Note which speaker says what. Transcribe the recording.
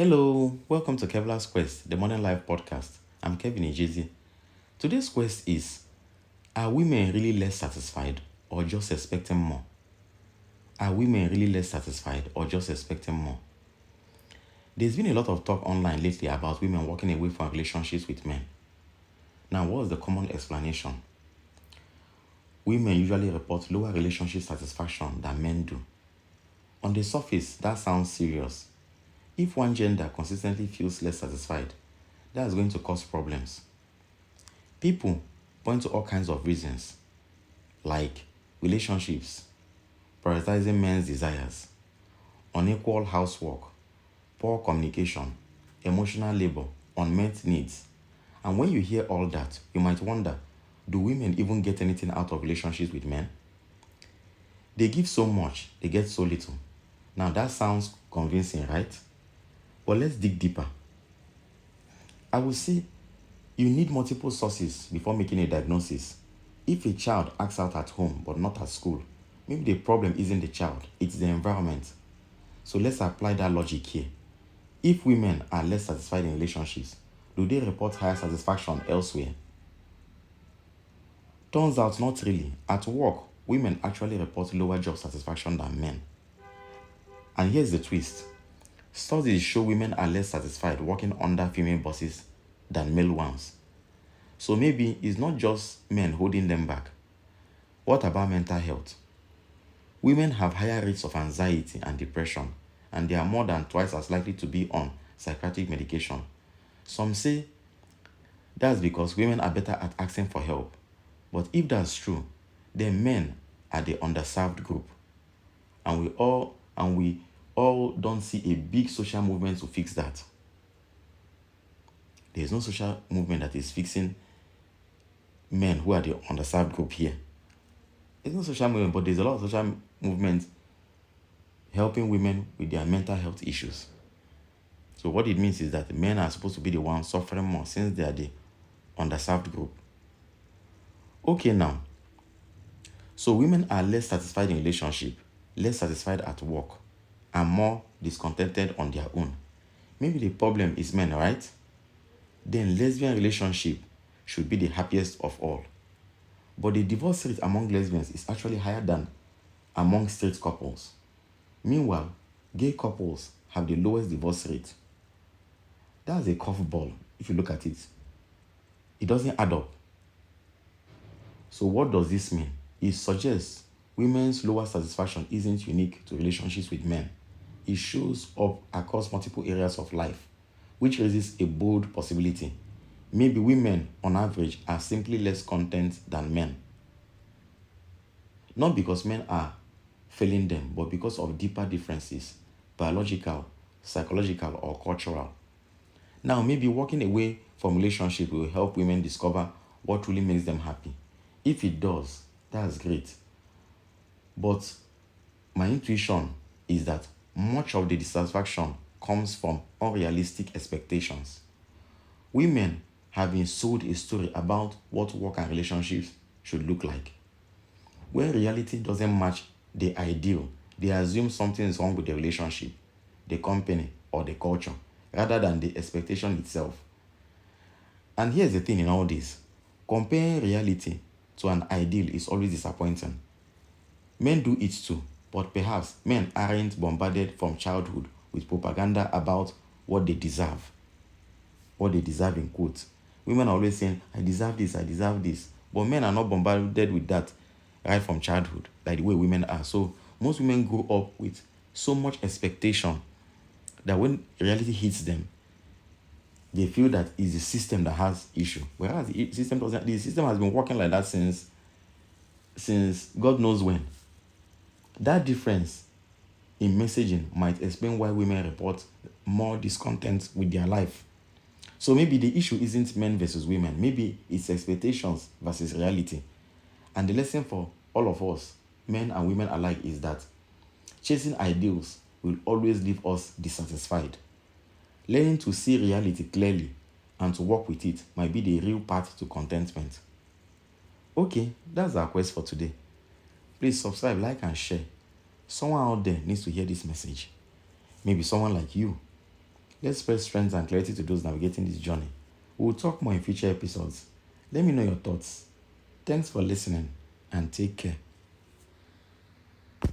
Speaker 1: Hello, welcome to Kevlar's Quest, the Modern Life podcast. I'm Kevin Ejezi. Today's quest is: are women really less satisfied or just expecting more? Are women really less satisfied or just expecting more? There's been a lot of talk online lately about women walking away from relationships with men. Now, what's the common explanation? Women usually report lower relationship satisfaction than men do. On the surface, that sounds serious. If one gender consistently feels less satisfied, that's going to cause problems. People point to all kinds of reasons, like relationships, prioritizing men's desires, unequal housework, poor communication, emotional labor, unmet needs. And when you hear all that, you might wonder, do women even get anything out of relationships with men? They give so much, they get so little. Now that sounds convincing, right? But let's dig deeper. I would say you need multiple sources before making a diagnosis. If a child acts out at home but not at school, maybe the problem isn't the child, it's the environment. So let's apply that logic here. If women are less satisfied in relationships, do they report higher satisfaction elsewhere? Turns out not really. At work, women actually report lower job satisfaction than men. And here's the twist. Studies show women are less satisfied working under female bosses than male ones. So maybe it's not just men holding them back. What about mental health? Women have higher rates of anxiety and depression, and they are more than twice as likely to be on psychiatric medication. Some say that's because women are better at asking for help. But if that's true, then men are the underserved group. And we all don't see a big social movement to fix that. There's no social movement that is fixing men who are the underserved group here. There's no social movement, but there's a lot of social movement helping women with their mental health issues. So what it means is that men are supposed to be the ones suffering more since they are the underserved group. Okay, now, so women are less satisfied in relationship, less satisfied at work, and more discontented on their own. Maybe the problem is men, right? Then lesbian relationship should be the happiest of all. But the divorce rate among lesbians is actually higher than among straight couples. Meanwhile, gay couples have the lowest divorce rate. That's a curveball if you look at it. It doesn't add up. So what does this mean? It suggests women's lower satisfaction isn't unique to relationships with men. It shows up across multiple areas of life, which raises a bold possibility. Maybe women, on average, are simply less content than men. Not because men are failing them, but because of deeper differences, biological, psychological, or cultural. Now, maybe walking away from relationship will help women discover what really makes them happy. If it does, that's great. But my intuition is that much of the dissatisfaction comes from unrealistic expectations. Women have been sold a story about what work and relationships should look like. When reality doesn't match the ideal, they assume something is wrong with the relationship, the company, or the culture, rather than the expectation itself. And here's the thing in all this: comparing reality to an ideal is always disappointing. Men do it too, but perhaps men aren't bombarded from childhood with propaganda about what they deserve. What they deserve in quotes. Women are always saying, I deserve this, I deserve this. But men are not bombarded with that right from childhood, like the way women are. So most women grow up with so much expectation that when reality hits them, they feel that it's the system that has issue. Whereas the system doesn't. The system has been working like that since God knows when. That difference in messaging might explain why women report more discontent with their life. So maybe the issue isn't men versus women. Maybe it's expectations versus reality. And the lesson for all of us, men and women alike, is that chasing ideals will always leave us dissatisfied. Learning to see reality clearly and to work with it might be the real path to contentment. Okay, that's our quest for today. Please subscribe, like, and share. Someone out there needs to hear this message. Maybe someone like you. Let's spread strength and clarity to those navigating this journey. We'll talk more in future episodes. Let me know your thoughts. Thanks for listening and take care.